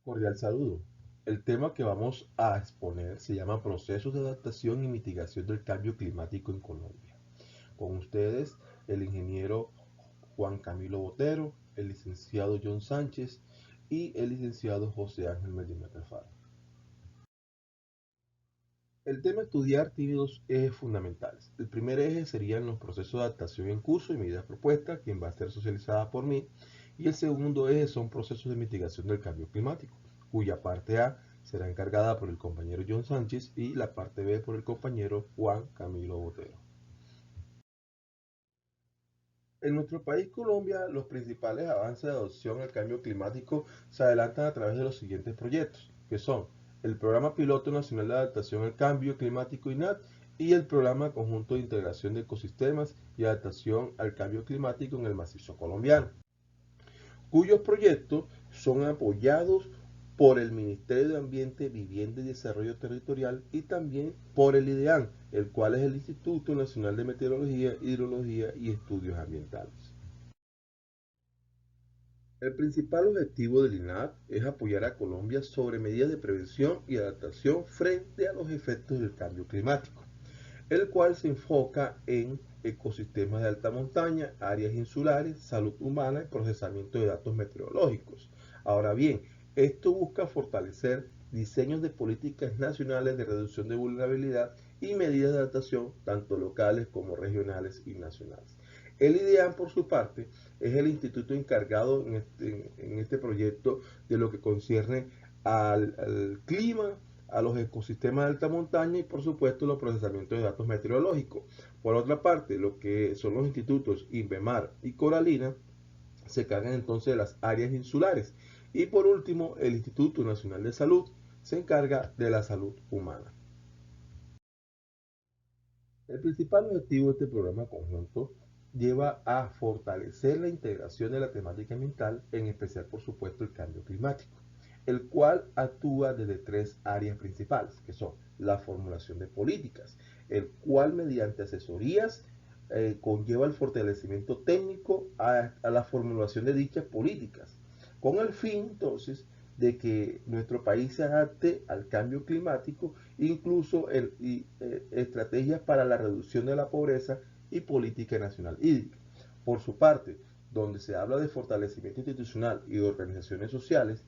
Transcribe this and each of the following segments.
Cordial saludo. El tema que vamos a exponer se llama Procesos de adaptación y mitigación del cambio climático en Colombia. Con ustedes, el ingeniero Juan Camilo Botero, el licenciado John Sánchez y el licenciado José Ángel Medina Alfaro. El tema a estudiar tiene dos ejes fundamentales. El primer eje serían los procesos de adaptación en curso y medidas propuestas, quien va a ser socializada por mí. Y el segundo eje son procesos de mitigación del cambio climático, cuya parte A será encargada por el compañero John Sánchez y la parte B por el compañero Juan Camilo Botero. En nuestro país, Colombia, los principales avances de adopción al cambio climático se adelantan a través de los siguientes proyectos, que son el Programa Piloto Nacional de Adaptación al Cambio Climático INAT y el Programa Conjunto de Integración de Ecosistemas y Adaptación al Cambio Climático en el Macizo Colombiano, cuyos proyectos son apoyados por el Ministerio de Ambiente, Vivienda y Desarrollo Territorial y también por el IDEAM, el cual es el Instituto Nacional de Meteorología, Hidrología y Estudios Ambientales. El principal objetivo del INAP es apoyar a Colombia sobre medidas de prevención y adaptación frente a los efectos del cambio climático, el cual se enfoca en ecosistemas de alta montaña, áreas insulares, salud humana y procesamiento de datos meteorológicos. Ahora bien, esto busca fortalecer diseños de políticas nacionales de reducción de vulnerabilidad y medidas de adaptación tanto locales como regionales y nacionales. El IDEAM, por su parte, es el instituto encargado en este proyecto de lo que concierne al clima, a los ecosistemas de alta montaña y por supuesto los procesamientos de datos meteorológicos. Por otra parte, lo que son los institutos INVEMAR y Coralina se encargan entonces de las áreas insulares. Y por último, el Instituto Nacional de Salud se encarga de la salud humana. El principal objetivo de este programa conjunto lleva a fortalecer la integración de la temática ambiental, en especial por supuesto el cambio climático, el cual actúa desde tres áreas principales, que son la formulación de políticas, el cual mediante asesorías conlleva el fortalecimiento técnico a la formulación de dichas políticas, con el fin entonces de que nuestro país se adapte al cambio climático, incluso estrategias para la reducción de la pobreza y política nacional hídrica. Por su parte, donde se habla de fortalecimiento institucional y de organizaciones sociales,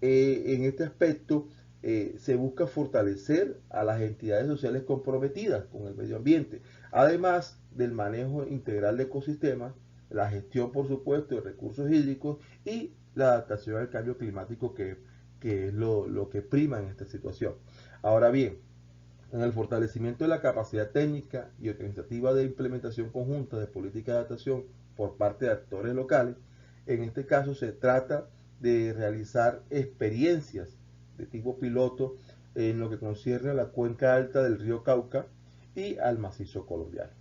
en este aspecto se busca fortalecer a las entidades sociales comprometidas con el medio ambiente, además del manejo integral de ecosistemas, la gestión, por supuesto, de recursos hídricos y la adaptación al cambio climático, que es lo que prima en esta situación. Ahora bien, en el fortalecimiento de la capacidad técnica y organizativa de implementación conjunta de políticas de adaptación por parte de actores locales, en este caso se trata de realizar experiencias de tipo piloto en lo que concierne a la cuenca alta del río Cauca y al macizo colombiano.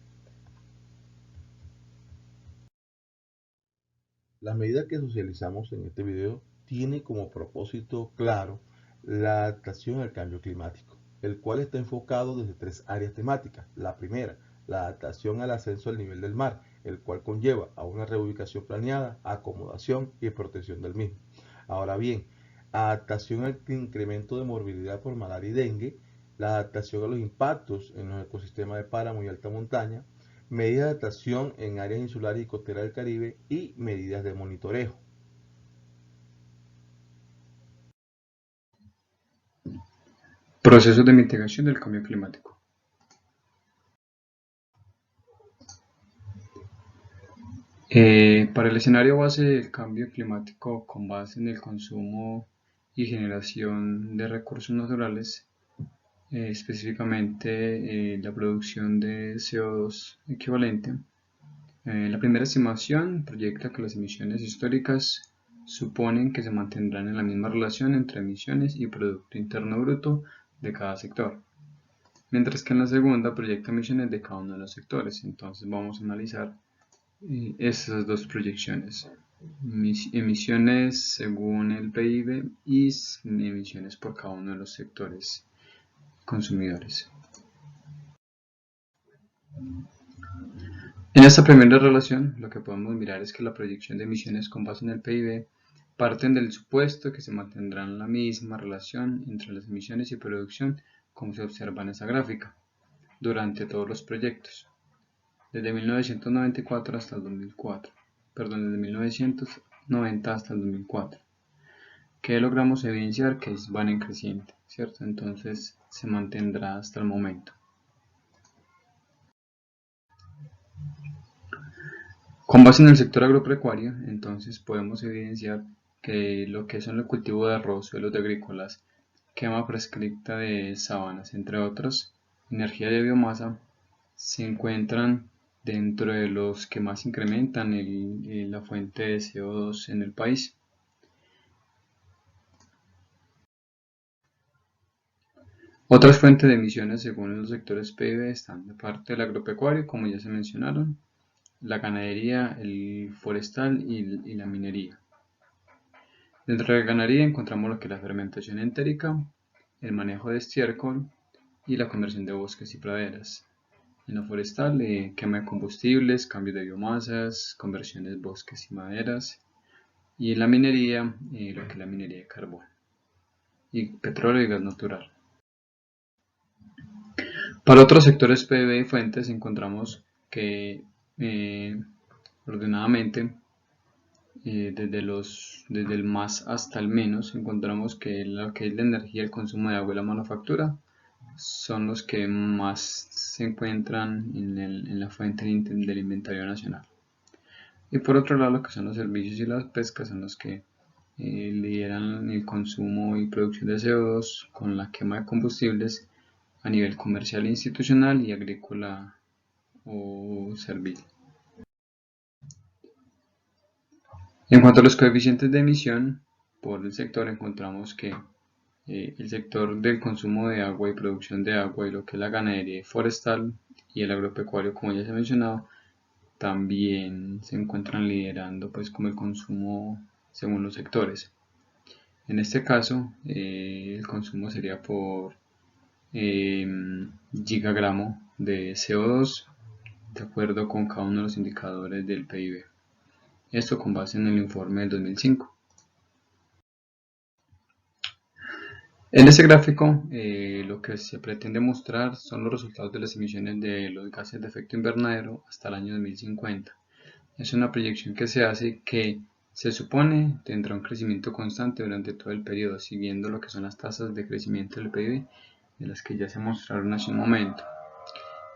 Las medidas que socializamos en este video tienen como propósito claro la adaptación al cambio climático, el cual está enfocado desde tres áreas temáticas. La primera, la adaptación al ascenso al nivel del mar, el cual conlleva a una reubicación planeada, acomodación y protección del mismo. Ahora bien, adaptación al incremento de morbilidad por malaria y dengue, la adaptación a los impactos en los ecosistemas de páramo y alta montaña, medidas de adaptación en áreas insulares y costeras del Caribe y medidas de monitoreo. Procesos de mitigación del cambio climático. Para el escenario base del cambio climático con base en el consumo y generación de recursos naturales, específicamente la producción de CO2 equivalente, la primera estimación proyecta que las emisiones históricas suponen que se mantendrán en la misma relación entre emisiones y Producto Interno Bruto de cada sector, mientras que en la segunda proyecta emisiones de cada uno de los sectores. Entonces vamos a analizar estas dos proyecciones: emisiones según el PIB y emisiones por cada uno de los sectores consumidores. En esta primera relación, lo que podemos mirar es que la proyección de emisiones con base en el PIB Parten del supuesto que se mantendrá la misma relación entre las emisiones y producción como se observa en esa gráfica durante todos los proyectos, desde 1994 hasta el 2004, perdón, desde 1990 hasta el 2004, que logramos evidenciar que van en creciente, ¿cierto? Entonces se mantendrá hasta el momento. Con base en el sector agropecuario, entonces podemos evidenciar que lo que son el cultivo de arroz, suelos de agrícolas, quema prescripta de sabanas, entre otros, energía de biomasa, se encuentran dentro de los que más incrementan la fuente de CO2 en el país. Otras fuentes de emisiones según los sectores PIB están de parte del agropecuario, como ya se mencionaron, la ganadería, el forestal y la minería. Dentro de la ganadería encontramos lo que es la fermentación entérica, el manejo de estiércol y la conversión de bosques y praderas. En la forestal, quema de combustibles, cambio de biomasas, conversiones de bosques y maderas. Y en la minería, lo que es la minería de carbón y petróleo y gas natural. Para otros sectores PIB y fuentes encontramos que ordenadamente desde el más hasta el menos encontramos que lo que es la energía, el consumo de agua y la manufactura son los que más se encuentran en la fuente del inventario nacional. Y por otro lado, lo que son los servicios y las pescas son los que lideran el consumo y producción de CO2 con la quema de combustibles a nivel comercial, institucional y agrícola o servil. En cuanto a los coeficientes de emisión por el sector, encontramos que el sector del consumo de agua y producción de agua y lo que es la ganadería forestal y el agropecuario, como ya se ha mencionado, también se encuentran liderando pues como el consumo según los sectores. En este caso, el consumo sería por gigagramo de CO2 de acuerdo con cada uno de los indicadores del PIB. Esto con base en el informe del 2005. En este gráfico lo que se pretende mostrar son los resultados de las emisiones de los gases de efecto invernadero hasta el año 2050. Es una proyección que se hace que se supone tendrá un crecimiento constante durante todo el periodo, siguiendo lo que son las tasas de crecimiento del PIB de las que ya se mostraron hace un momento.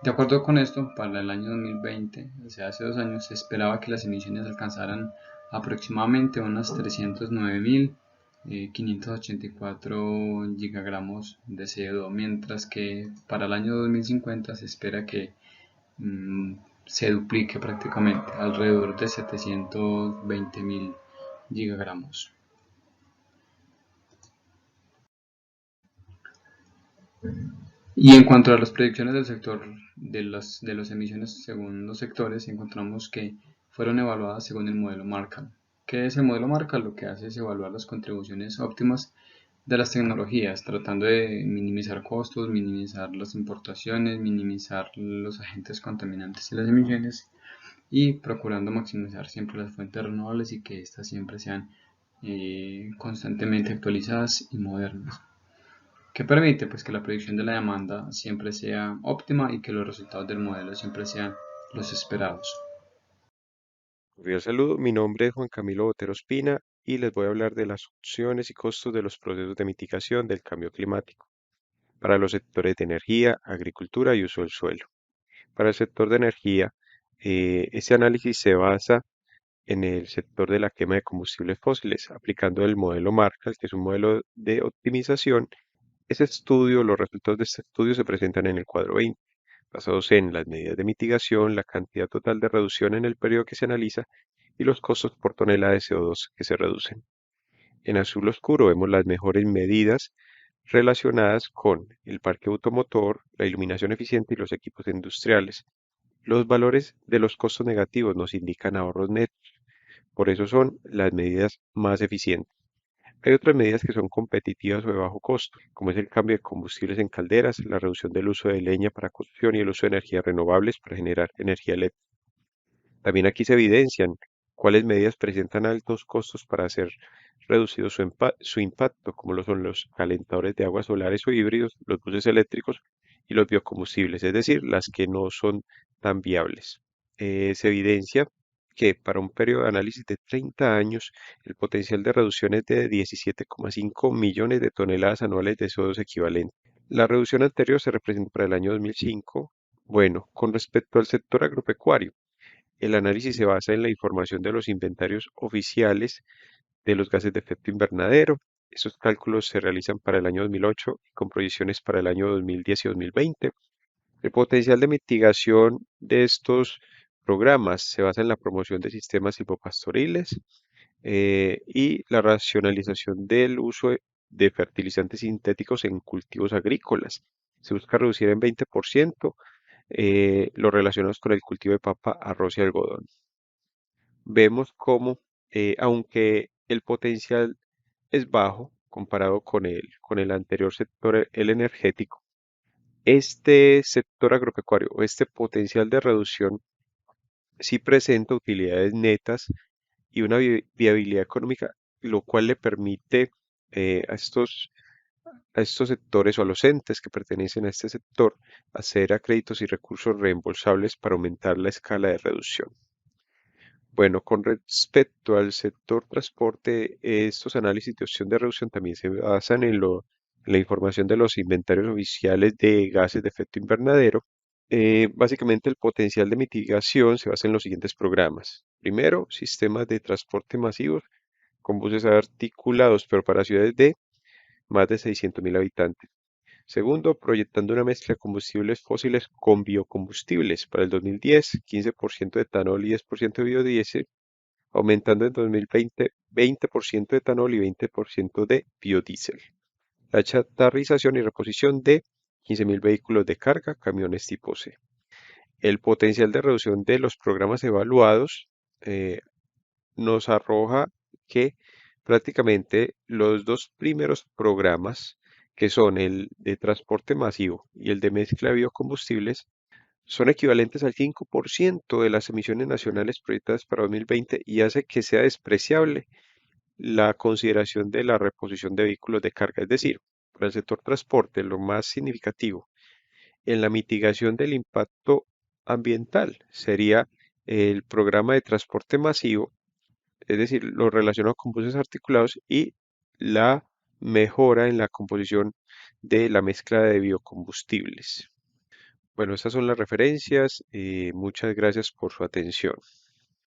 De acuerdo con esto, para el año 2020, o sea, hace 2 años, se esperaba que las emisiones alcanzaran aproximadamente unas 309.584 gigagramos de CO2, mientras que para el año 2050 se espera que se duplique prácticamente, alrededor de 720.000 gigagramos. Y en cuanto a las predicciones del sector de las emisiones según los sectores, encontramos que fueron evaluadas según el modelo Markov. ¿Qué es el modelo Markov? Lo que hace es evaluar las contribuciones óptimas de las tecnologías, tratando de minimizar costos, minimizar las importaciones, minimizar los agentes contaminantes y las emisiones, y procurando maximizar siempre las fuentes renovables y que éstas siempre sean constantemente actualizadas y modernas, que permite pues que la predicción de la demanda siempre sea óptima y que los resultados del modelo siempre sean los esperados. Cordial saludo, mi nombre es Juan Camilo Botero Espina y les voy a hablar de las opciones y costos de los procesos de mitigación del cambio climático para los sectores de energía, agricultura y uso del suelo. Para el sector de energía, este análisis se basa en el sector de la quema de combustibles fósiles, aplicando el modelo Markov, que es un modelo de optimización. Los resultados de este estudio se presentan en el cuadro 20, basados en las medidas de mitigación, la cantidad total de reducción en el periodo que se analiza y los costos por tonelada de CO2 que se reducen. En azul oscuro vemos las mejores medidas relacionadas con el parque automotor, la iluminación eficiente y los equipos industriales. Los valores de los costos negativos nos indican ahorros netos, por eso son las medidas más eficientes. Hay otras medidas que son competitivas o de bajo costo, como es el cambio de combustibles en calderas, la reducción del uso de leña para construcción y el uso de energías renovables para generar energía eléctrica. También aquí se evidencian cuáles medidas presentan altos costos para hacer reducido su impacto, como lo son los calentadores de aguas solares o híbridos, los buses eléctricos y los biocombustibles, es decir, las que no son tan viables. Se evidencia que para un periodo de análisis de 30 años, el potencial de reducción es de 17,5 millones de toneladas anuales de CO2 equivalente. La reducción anterior se representa para el año 2005. Bueno, con respecto al sector agropecuario, el análisis se basa en la información de los inventarios oficiales de los gases de efecto invernadero. Esos cálculos se realizan para el año 2008 con proyecciones para el año 2010 y 2020. El potencial de mitigación de estos programas se basa en la promoción de sistemas silvopastoriles y la racionalización del uso de fertilizantes sintéticos en cultivos agrícolas. Se busca reducir en 20% los relacionados con el cultivo de papa, arroz y algodón. Vemos cómo, aunque el potencial es bajo comparado con el anterior sector, el energético, este sector agropecuario o este potencial de reducción sí presenta utilidades netas y una viabilidad económica, lo cual le permite a estos sectores o a los entes que pertenecen a este sector acceder a créditos y recursos reembolsables para aumentar la escala de reducción. Bueno, con respecto al sector transporte, estos análisis de opción de reducción también se basan en la información de los inventarios oficiales de gases de efecto invernadero. Básicamente el potencial de mitigación se basa en los siguientes programas. Primero, sistemas de transporte masivos con buses articulados, pero para ciudades de más de 600.000 habitantes. Segundo, proyectando una mezcla de combustibles fósiles con biocombustibles. Para el 2010, 15% de etanol y 10% de biodiesel, aumentando en 2020 20% de etanol y 20% de biodiesel. La chatarrización y reposición de 15.000 vehículos de carga, camiones tipo C. El potencial de reducción de los programas evaluados nos arroja que prácticamente los dos primeros programas, que son el de transporte masivo y el de mezcla de biocombustibles, son equivalentes al 5% de las emisiones nacionales proyectadas para 2020 y hace que sea despreciable la consideración de la reposición de vehículos de carga. Es decir, para el sector transporte, lo más significativo en la mitigación del impacto ambiental sería el programa de transporte masivo, es decir, lo relacionado con buses articulados y la mejora en la composición de la mezcla de biocombustibles. Bueno, estas son las referencias. Muchas gracias por su atención.